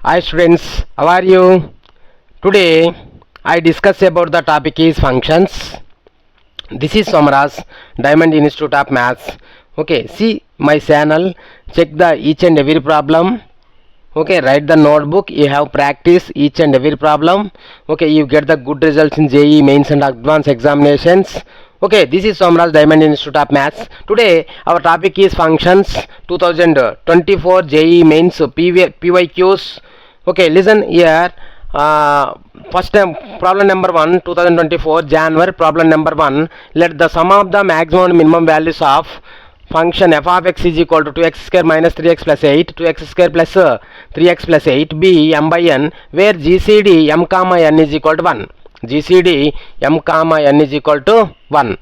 Hi students, how are you? Today I discuss about the topic is functions. This is Somras, Diamond Institute of Maths. Okay, see my channel, check the each and every problem. Okay, write the notebook, you have practice each and every problem. Okay, you get the good results in JEE mains and advanced examinations. Okay, this is Somras, Diamond Institute of Maths. Today our topic is functions 2024 JEE mains PYQs. Okay, listen here. First time problem number 1, 2024 January. Problem number 1, let the sum of the maximum and minimum values of function f of x is equal to 2x square minus 3x plus 8, 2x square plus 3x plus 8 be m by n, where GCD m comma n is equal to 1. GCD m comma n is equal to 1.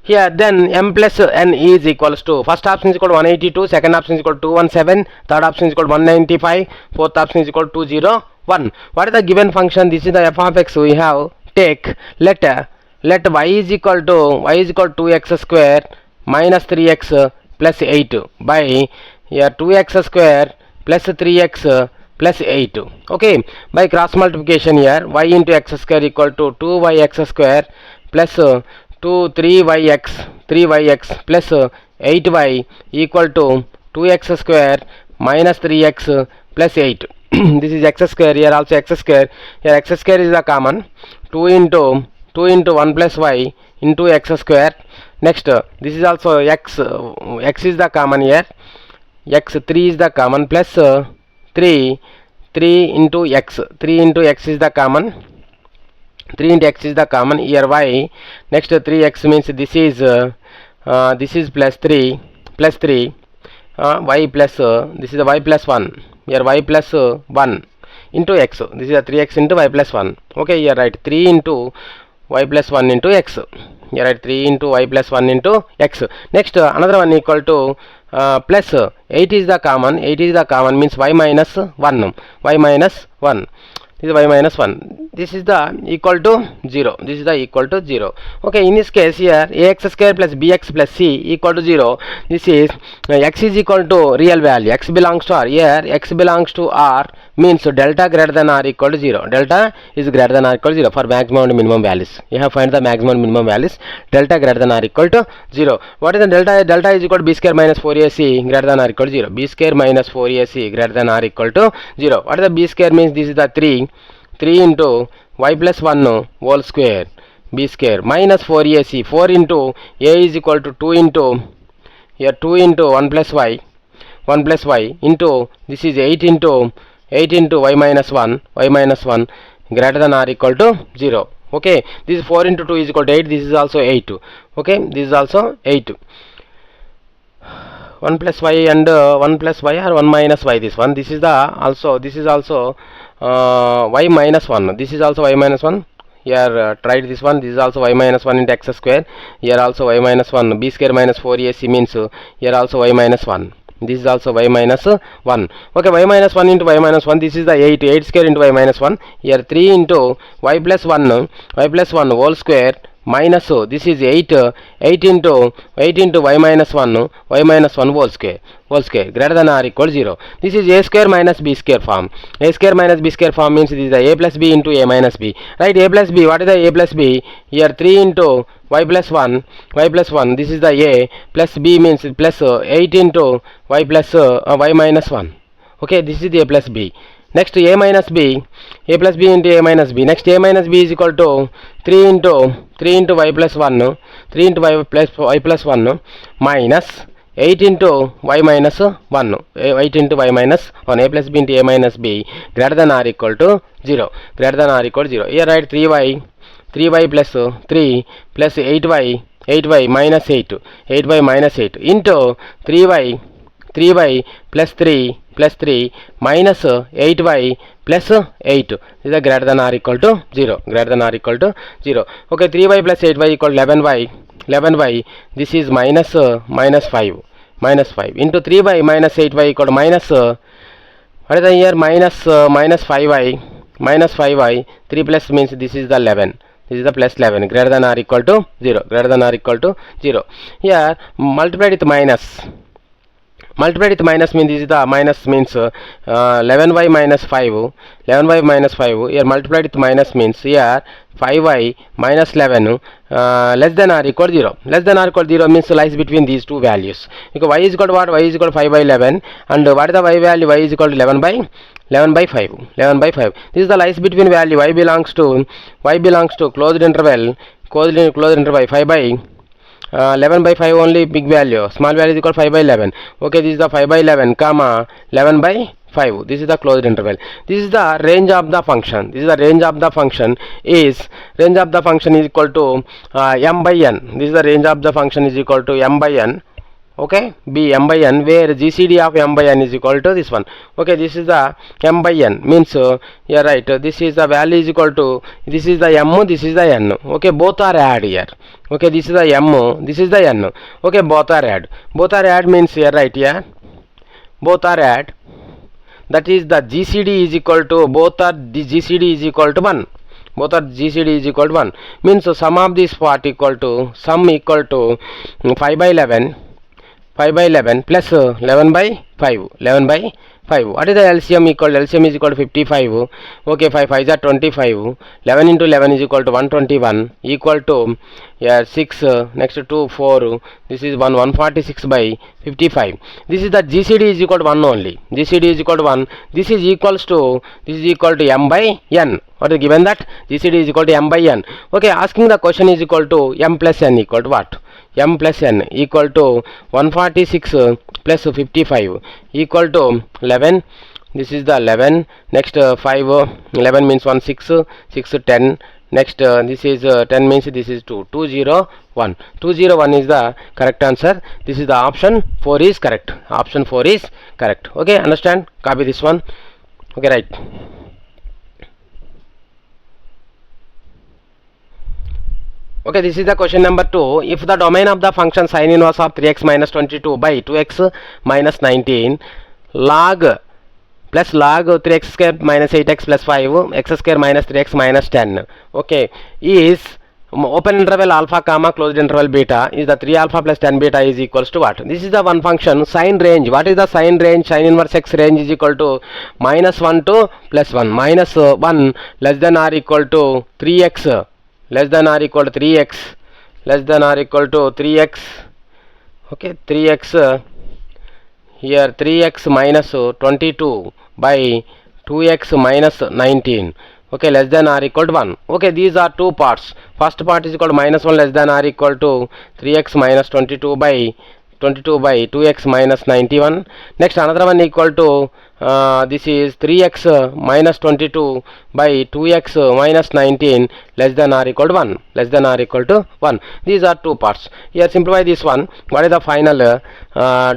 Here then m plus n is equals to, first option is equal to 182, second option is equal to 217, third option is equal to 195, fourth option is equal to 201. What is the given function? This is the f of x. We have take let y is equal to 2x square minus 3x plus 8 by here 2x square plus 3x plus 8. Okay, by cross multiplication here y into x square equal to 2yx square plus 3yx plus 8y equal to 2x square minus 3x plus 8. This is x square, here also x square, here x square is the common, 2 into 1 plus y into x square. Next this is also x is the common here, x3 is the common, plus 3 into x is the common, 3 into x is the common, here y. Next 3x means this is plus 3 y plus this is the y plus 1, here y plus 1 into x, this is a 3x into y plus 1. Okay, here write 3 into y plus 1 into x, here write 3 into y plus 1 into x. Next another one equal to plus 8 is the common, means y minus 1, this is y minus 1, this is the equal to 0, Okay, in this case here ax square plus bx plus c equal to 0. This is x is equal to real value, x belongs to r. Here x belongs to r means delta greater than r equal to 0, delta is greater than r equal to 0 for maximum and minimum values. You have find the maximum and minimum values, delta greater than r equal to 0. What is the delta? Delta is equal to b square minus 4ac greater than r equal to 0, b square minus 4ac greater than r equal to 0. What is the b square means? This is the 3 into y plus 1 whole square, b square minus 4ac, 4 into a is equal to 2 into here 2 into 1 plus y into this is 8 into y minus 1 greater than or equal to 0. Okay, this is 4 into 2 is equal to 8, this is also 8. Okay, this is also 8. 1 plus y and 1 plus y or 1 minus y, this is also y minus 1, this is also y minus 1. Here try this one, this is also y minus 1 into x square, here also y minus 1, b square minus 4ac means here also y minus 1, this is also y minus 1. Okay, y minus 1 into y minus 1, this is the 8 square into y minus 1, here 3 into y plus 1 whole square minus this is 8 into y minus 1 whole square greater than or equal to 0. This is a square minus b square form. A square minus b square form means this is the a plus b into a minus b. Right, a plus b. What is the a plus b? Here 3 into y plus 1 this is the a, plus b means plus 8 into y plus y minus 1. Okay, this is the a plus b. Next a minus b, a plus b into a minus b. Next a minus b is equal to 3 into y plus 1, 3 into y plus 1 minus 8 into y minus 1, 8 into y minus 1, a plus b into a minus b greater than or equal to 0, Here write 3y plus 3 plus 8y minus 8, into 3y plus 3 minus 8y plus 8, this is a greater than or equal to 0, Okay, 3y plus 8y equal to 11y, this is minus 5, into 3y minus 8y equal to minus what is the here minus 5y, 3 plus means this is the 11, this is the plus 11, greater than or equal to 0, Here multiply with minus multiplied with minus means this is the minus means 11y minus 5, 11y minus 5. Here multiplied with minus means here 5y minus 11 less than or equal 0. Less than or equal 0 means lies between these two values. Because y is equal to what? Y is equal to 5 by 11, and what is the y value? Y is equal to 11 by 5. 11 by 5. This is the lies between value. Y belongs to closed interval 5 by 11 by 5 only big value, small value is equal to 5 by 11. Okay, this is the 5 by 11 comma 11 by 5. This is the closed interval. This is the range of the function. Range of the function is equal to m by n. This is the range of the function is equal to m by n. Okay, b m by n, where GCD of m by n is equal to this one. Okay, this is the m by n means yeah, right, this is the value is equal to, this is the m, this is the n. Okay, both are add here. Okay, this is the m, this is the n. Okay, both are add means here, right, yeah, both are add, that is the GCD is equal to, both are the GCD is equal to 1. Both are GCD is equal to 1 means sum of this part equal to, sum equal to 5 by 11 plus 11 by 5. What is the LCM equal? LCM is equal to 55. Okay, 5 5 is 25. 11 into 11 is equal to 121, equal to 6, next 2 4, this is 146 by 55. This is the GCD is equal to 1 only. GCD is equal to 1. This is equal to m by n. What is given? That GCD is equal to m by n. Okay, asking the question is equal to m plus n equal to what? M plus n equal to 146 plus 55 equal to 11. This is the 11. Next 5, 11 means 1, 6, 10. Next this is 10 means this is 2, 201. 201 is the correct answer. This is the option 4 is correct. Option 4 is correct. Okay, understand? Copy this one. Okay, right. Okay, this is the question number 2. If the domain of the function sin inverse of 3x minus 22 by 2x minus 19 log 3x square minus 8x plus 5 x square minus 3x minus 10, okay, is open interval alpha comma closed interval beta is the 3 alpha plus 10 beta is equals to what? This is the one function sin range. What is the sin range? Sin inverse x range is equal to minus 1 to plus 1. Minus 1 less than or equal to 3x less than or equal to 3x less than or equal to 3x. Okay, 3x here 3x minus 22 by 2x minus 19. Okay, less than or equal to 1. Okay, these are two parts. First part is equal to minus 1 less than or equal to 3x minus 22 by 2x minus 91. Next another one equal to this is 3x minus 22 by 2x minus 19 less than or equal to 1. Less than or equal to 1. These are two parts. Here simplify this one. What is the final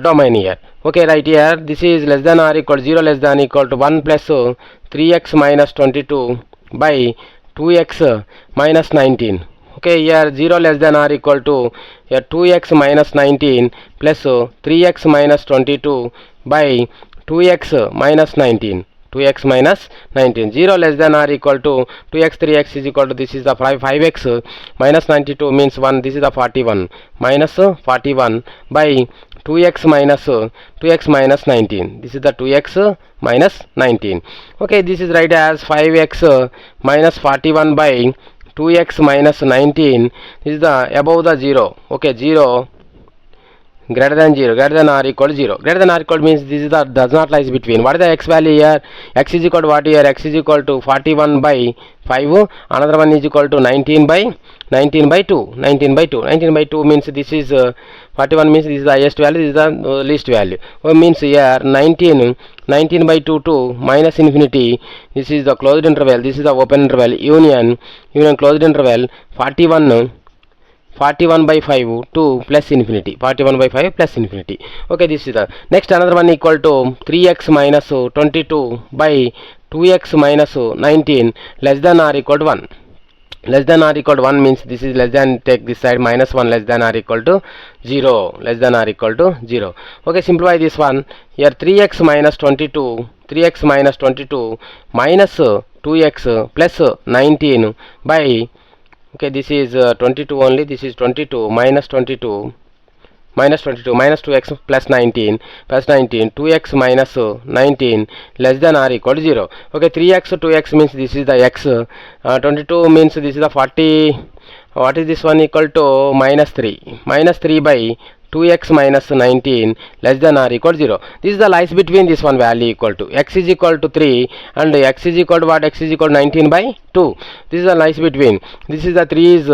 domain here? Okay, right here this is less than or equal to 0 less than or equal to 1 plus 3x minus 22 by 2x minus 19. Okay, here 0 less than or equal to here 2x minus 19 plus 3x minus 22 by 2x minus 19. 2x minus 19. 0 less than or equal to 2x 3x is equal to, this is the 5x minus 92 means 1. This is the 41 minus 41 by 2x minus 19. This is the 2x minus 19. Okay, this is right as 5x minus 41 by 2x minus 19. This is the above the 0. Okay, 0 greater than 0, greater than or equal to 0. Greater than or equal means this is the does not lies between. What is the x value here? X is equal to what here? X is equal to 41 by 5. Another one is equal to 19 by 2. 19 by 2 means this is 41 means this is the highest value, this is the least value. Means here 19 by 2 to minus infinity. This is the closed interval, this is the open interval, union closed interval, 41 by 5 to plus infinity. 41 by 5 plus infinity. Okay, this is the next. Another one equal to 3x minus 22 by 2x minus 19 less than or equal to 1. Less than or equal to 1 means this is less than, take this side, minus 1 less than or equal to 0. Less than or equal to 0. Okay, simplify this one. Here 3x minus 22 minus 2x plus 19 by, okay, this is 22 only, this is 22 minus minus 22, minus 2x plus 19, 2x minus 19 less than or equal to 0. Okay, 3x 2x means this is the x, 22 means this is the 40. What is this one? Equal to minus 3, minus 3 by 2x minus 19 less than or equal to 0. This is the lies between this one value equal to x is equal to 3 and x is equal to what? X is equal to 19 by 2. This is the lies between. This is the 3 is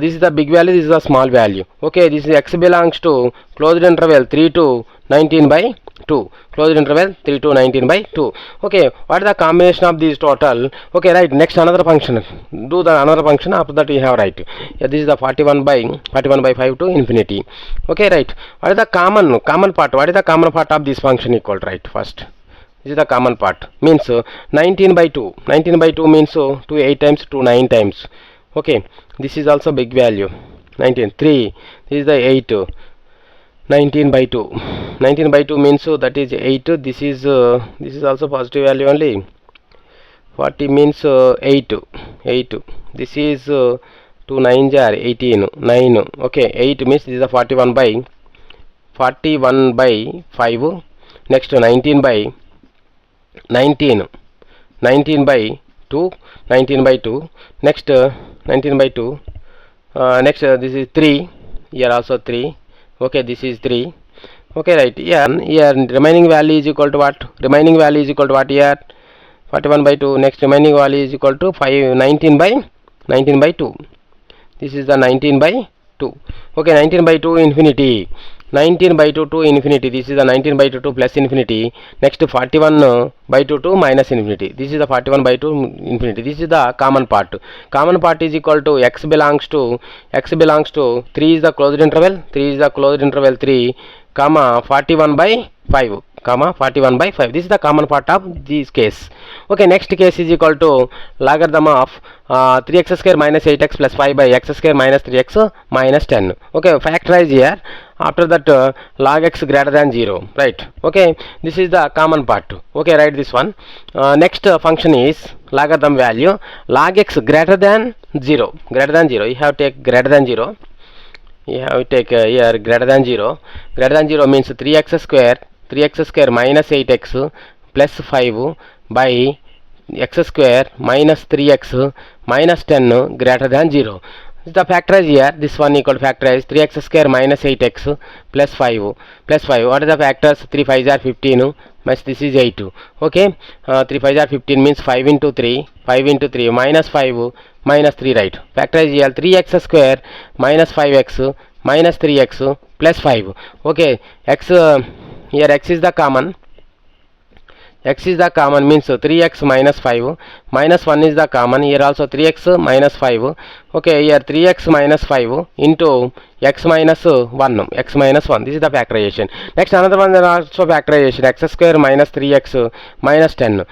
this is the big value, this is the small value. Okay, this is x belongs to closed interval 3 to 19 by 2, closed interval 3 to 19 by 2. Okay, what is the combination of these total? Okay, right, next another function, do the another function, after that we have right. Yeah, this is the 41 by 5 to infinity. Okay, right, what is the common part? What is the common part of this function equal to, right? First, this is the common part, means 19 by 2, 19 by 2 means 2 8 times, 2 9 times. Okay, this is also big value, 19 3, this is the 8, 19 by 2, 19 by 2 means that is 8, this is also positive value only, 40 means 8, this is 2 9s are 18, 9. Okay, 8 means this is the 41 by 5. Next 19 by 19 by 2, 19 by 2. Next 19 by 2. Next this is 3, here also 3. Okay, this is 3. Okay, right, here remaining value is equal to what? Remaining value is equal to what here? 41 by 2. Next remaining value is equal to 19 by 2. This is the 19 by 2. Okay, 19 by 2 infinity, 19 by 2 to infinity. This is the 19 by 2 to plus infinity. Next 41 by 2 to minus infinity. This is the 41 by 2 infinity. This is the common part. Common part is equal to x belongs to 3 is the closed interval, 3, comma 41 by 5, comma 41 by 5. This is the common part of this case. Okay, next case is equal to logarithm of 3x square minus 8x plus 5 by x square minus 3x minus 10. Okay, factorize here. After that log x greater than 0, right? Okay, this is the common part. Okay, write this one. Next function is logarithm value log x greater than 0, you have to take greater than 0. You have to take here greater than 0. Greater than 0 means 3x square minus 8x plus 5 by x square minus 3x minus 10 greater than 0. The factorize here, this one equal to factorize 3x square minus 8x plus 5. What are the factors? 3 5s are 15, minus this is 8. Okay, 3 5s are 15 means 5 into 3 minus 5 minus 3, right? Factorize here 3x square minus 5x minus 3x plus 5. Okay, x here x is the common. X is the common means 3x minus 5, minus 1 is the common, here also 3x minus 5. Okay, here 3x minus 5 into x minus 1, this is the factorization. Next another one is also factorization, x square minus 3x minus 10.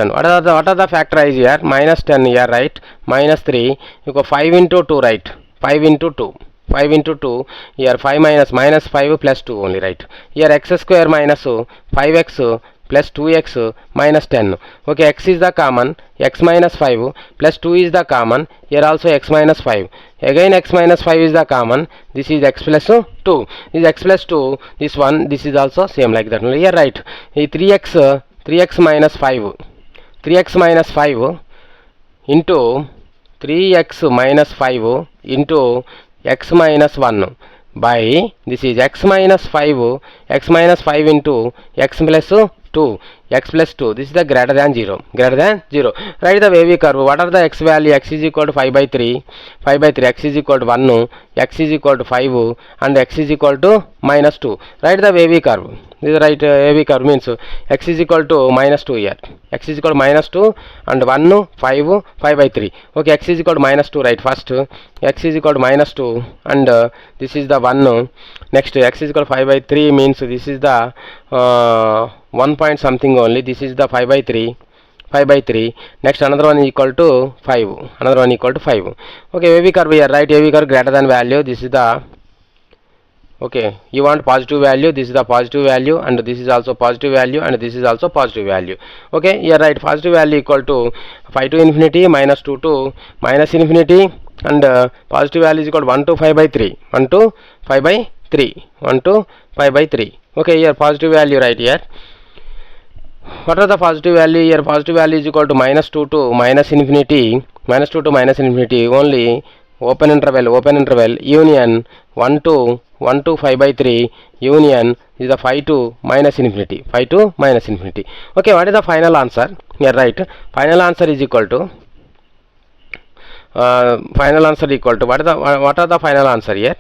What are the factorize here? Minus 10 here, right? Minus 3, you go 5 into 2, right? 5 into 2, here 5 minus 5 plus 2 only, right? Here x square minus 5x plus 2x minus 10. Okay, x is the common, x minus 5 plus 2 is the common, here also x minus 5. Again x minus 5 is the common, this is x plus 2. This is x plus 2, this one, this is also same like that. Here, right? 3x minus 5. 3x minus 5 into 3x minus 5 into x minus 1 by this is x minus 5 into x plus 2, x plus 2, this is the greater than 0, write the wavy curve. What are the x value? X is equal to 5 by 3, x is equal to 1, x is equal to 5 and x is equal to minus 2. Write the wavy curve. This is right, wavy curve means x is equal to minus 2 here, x is equal to minus 2 and 1, 5 by 3. Okay, x is equal to minus 2, right? First x is equal to minus 2 and this is the 1. Next x is equal to 5 by 3 means this is the 1 point something only, this is the 5 by 3. Next another one is equal to 5, Okay, wavy curve here, right? Wavy curve greater than value, this is the, okay, you want positive value, this is the positive value and this is also positive value and this is also positive value. Okay, here, right? Positive value equal to 5 to infinity, minus 2 to minus infinity and positive value is equal to 1 to 5 by 3, 3. 1 to 5 by 3. Okay, here positive value right here. What are the positive value here? Positive value is equal to minus 2 to minus infinity. Minus 2 to minus infinity. Only open interval union 1 to 5 by 3 union is the 5 to minus infinity. 5 to minus infinity. Okay, what is the final answer? Here, right. Final answer is equal to what are the final answer here?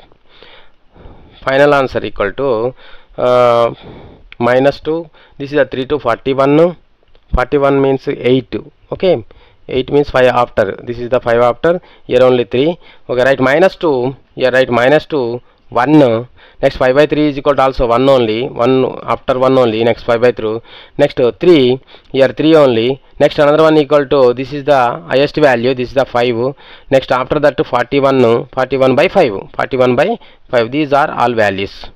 Final answer equal to minus 2. This is a 3 to 41. 41 means 8. Okay, 8 means 5 after. This is the 5 after. Here only 3. Okay, right. Minus 2. Here, right. Minus 2 1. Next 5 by 3 is equal to also 1 only. 1 after 1 only. Next 5 by 3. Next 3. Here 3 only. Next another one equal to, this is the highest value. This is the 5. Next after that to 41. 41 by 5. 41 by 5. These are all values.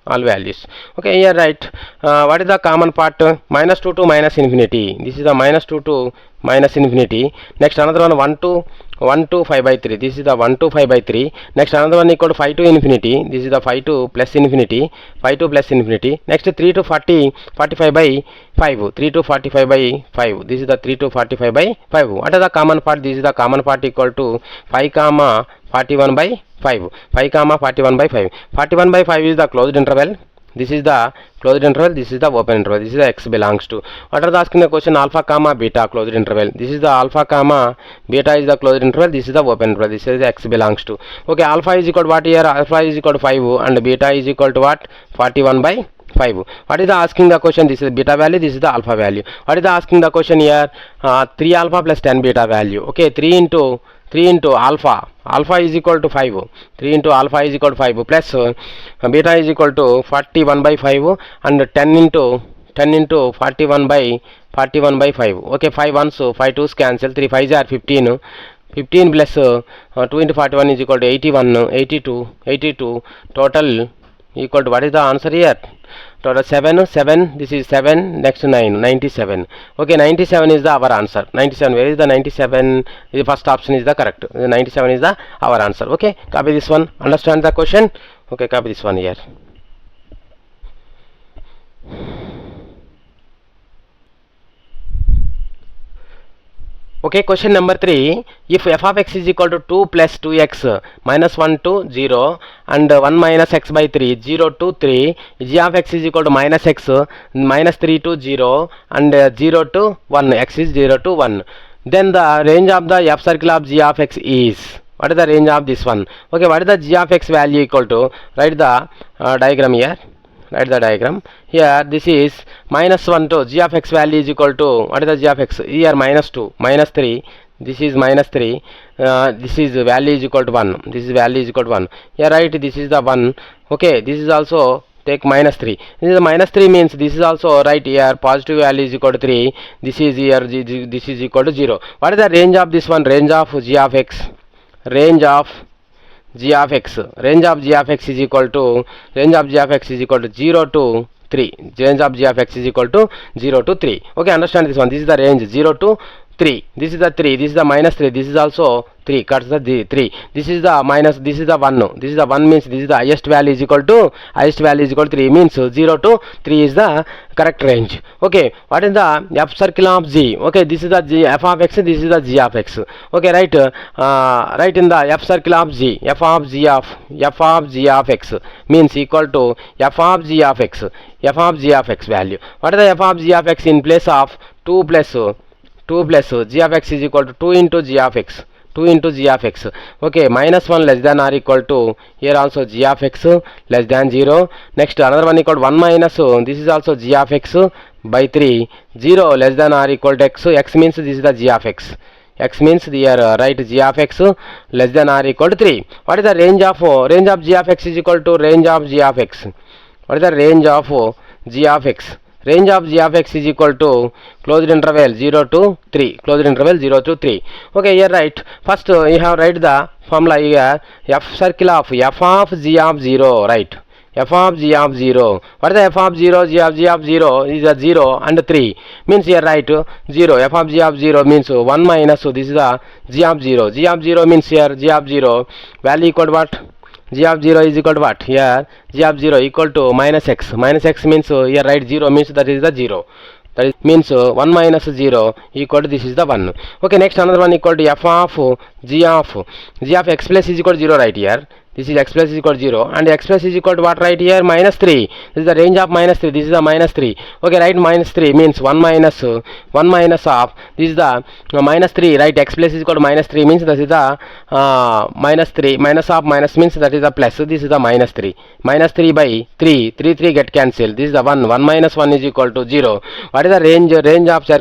Okay, here right. What is the common part? Minus 2 to minus infinity. This is the minus 2 to minus infinity. Next another one 1 to 5 by 3. This is the 1 to 5 by 3. Next another one equal to 5 to infinity. This is the 5 to plus infinity. 5 to plus infinity. Next 3 to 45 by 5. 3 to 45 by 5. This is the 3 to 45 by 5. What is the common part? This is the common part equal to 5 comma 41 by 5. 5 comma 41 by 5. 41 by 5 is the closed interval. This is the closed interval. This is the open interval. This is the x belongs to. What are the asking the question? Alpha comma beta closed interval. This is the alpha comma beta is the closed interval. This is the open interval. This is the x belongs to. Okay, alpha is equal to what here? Alpha is equal to 5 and beta is equal to what? 41 by 5. What is the asking the question? This is beta value. This is the alpha value. What is the asking the question here? 3 alpha plus 10 beta value. Okay, 3 into alpha. Alpha is equal to 5. 3 into alpha is equal to 5 plus beta is equal to 41 by 5 and 10 into 41 by 5. Okay, 5 1, so 5 2's cancel. 3 5s are 15. 15 plus 2 into 41 is equal to 81. 82 total equal to, what is the answer here? Total 7. This is 7. Next 9. 97. Okay, 97 is the our answer. 97. Where is the 97? The first option is the correct. 97 is the our answer. Okay, copy this one. Understand the question? Okay, copy this one here. Okay, question number 3. If f of x is equal to 2 plus 2x minus 1 to 0 and 1 minus x by 3, 0 to 3, g of x is equal to minus x minus 3 to 0 and 0 to 1, x is 0 to 1. Then the range of the f circle of g of x is, what is the range of this one? Okay, what is the g of x value equal to? Write the diagram here. Write the diagram here. This is minus 1 to g of x value is equal to, what is the g of x here? Minus 2 minus 3. This is minus 3. This is value is equal to 1. This is value is equal to 1 here, right? This is the 1. Okay, this is also take minus 3. This is the minus 3 means this is also right here. Positive value is equal to 3. This is here. This is equal to 0. What is the range of this one? Range of g of x. Range of g of x. Range of g of x is equal to 0 to 3. Range of g of x is equal to 0 to 3. Okay, understand this one. This is the range 0 to 3. This is the 3. This is the minus 3. This is also 3. Cuts the 3. This is the minus. This is the 1. This is the 1 means this is the highest value is equal to 3 means 0 to 3 is the correct range. Okay, what is the f circle of g? Okay, this is the g f of x. This is the g of x. Okay, right. Right in the f circle of g. F of g of x means equal to f of g of x. F of g of x value. What is the f of g of x in place of 2 plus g of x is equal to 2 into g of x. 2 into g of x. Okay, minus 1 less than or equal to, here also g of x less than 0. Next another one equal to 1 minus, this is also g of x by 3. 0 less than or equal to x. X means this is the g of x. X means here right g of x less than or equal to 3. What is the range of g of x is equal to range of g of x? What is the range of g of x? Range of g of x is equal to closed interval 0 to 3. Closed interval 0 to 3. Okay, here right. First you have write the formula here. F circle of f of g of 0. Right. F of g of 0. What is the f of 0? G of 0 is a 0 and 3. Means here right 0. F of g of 0 means 1 minus. So this is the g of 0. G of 0 means here g of 0 value equal to what? g of 0 is equal to what? Here g of 0 equal to minus x. Minus x means here write 0 means that is the 0. That is, means 1 minus 0 equal to this is the 1. Okay, next another one equal to f of g of x plus is equal to 0 right here. This is x plus is equal to 0 and x plus is equal to what right here? Minus 3. This is the range of minus 3. This is the minus 3. Okay, right, minus 3 means 1 minus of this is the minus 3, right? X plus is equal to minus 3 means that is the minus 3. Minus of minus means that is the plus. So this is the minus 3. Minus 3 by 3 get cancelled. This is the 1. 1 minus 1 is equal to 0. What is the range of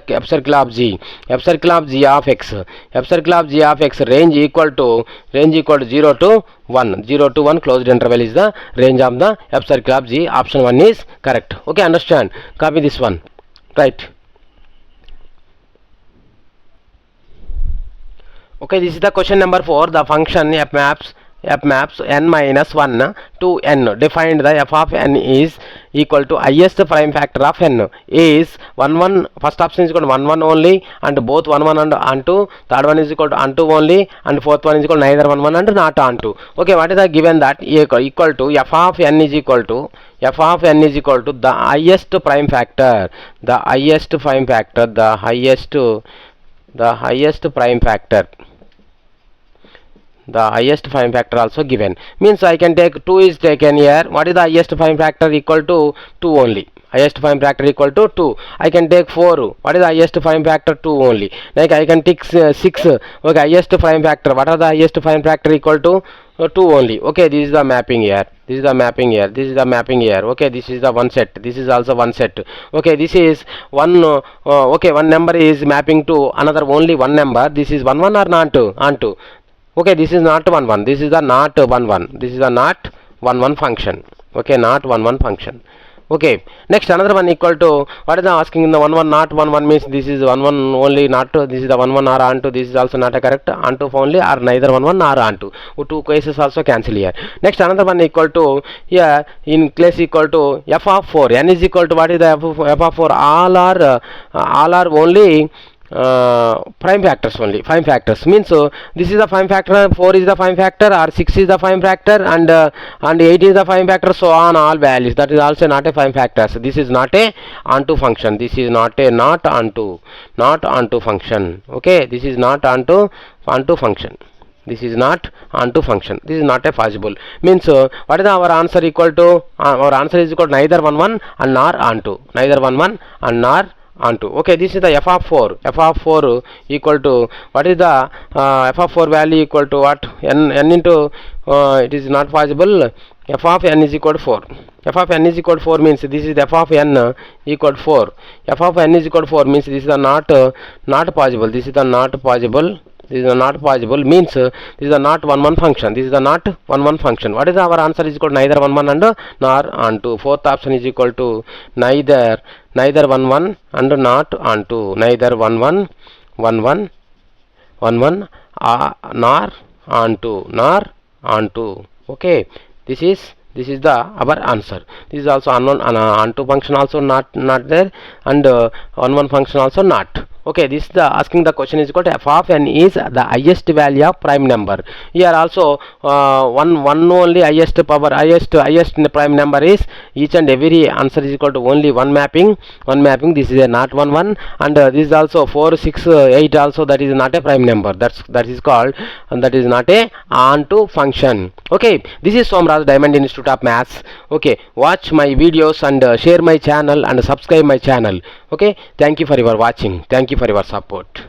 f circle of g? F circle of g of x. F circle of g of x range equal to 0 to 1. 0 to 1 closed interval is the range of the f circle of g. Option 1 is correct. Okay, understand? Copy this one. Right. Okay, this is the question number 4. The function f maps n minus 1 to n. Defined the f of n is equal to highest prime factor of n is 1 1. First option is equal to 1 1 only, and both 1 1 and 2. Third one is equal to 2 only, and fourth one is equal to neither 1 1 and not 2. Okay, what is the given that equal to f of n is equal to the highest prime factor. The highest prime factor also given, means I can take 2 is taken here. What is the highest prime factor? Equal to 2 only. Highest prime factor equal to 2. I can take 4. What is the highest prime factor? 2 only. Like I can take 6. Okay, highest prime factor. What are the highest prime factor? Equal to 2 only. Okay, this is the mapping here. This is the mapping here. Okay, this is the one set. This is also one set. Okay, this is one. Okay, one number is mapping to another only one number. This is 1 1 or not 2? Okay, this is not 1 1. This is the not 1 1. This is the not 1 1 function. Okay, not 1 1 function. Okay, next another one equal to, what is the asking in the 1 1 not 1 1 means this is 1 1 only, not 2. This is the 1 1 or onto. This is also not a correct. Onto only or neither 1 1 or onto. 2 cases also cancel here. Next another one equal to, here in place equal to f of 4. N is equal to, what is the f of 4? All are only prime factors only. Prime factors means this is the prime factor, 4 is the prime factor, or 6 is the prime factor, and 8 is the prime factor, so on all values. That is also not a prime factor. So this is not a onto function. This is not a not onto function. Okay, this is not onto function. This is not onto function. This is not a possible. Means what is our answer equal to? Our answer is equal to neither 1 1 and nor onto. Neither 1 1 and nor onto. Okay, this is the f of 4. F of 4 equal to, what is the f of 4 value equal to what? N into it is not possible. F of n is equal to 4. F of n is equal to 4 means this is the f of n equal to 4. F of n is equal to 4 means this is the not possible. This is the not possible. This is not possible means this is the not 1 1 function. This is the not 1 1 function. What is our answer is equal to neither 1 1 and nor onto. Fourth option is equal to neither 1 1 and not onto. Neither 1 1 nor onto. Okay, this is the our answer. This is also unknown. Onto function also not there, and 1 1 function also not. Okay, this is the asking the question is equal to f of n is the highest value of prime number. Here also one only highest prime number is each and every answer is equal to only one mapping. This is a not 1 1, and this is also 4 6 8 also, that is not a prime number. That is called, and that is not a onto function. Okay, this is Somraj, Diamond Institute of Maths. Okay, watch my videos and share my channel and subscribe my channel. Okay, thank you for your watching. Thank you for your support.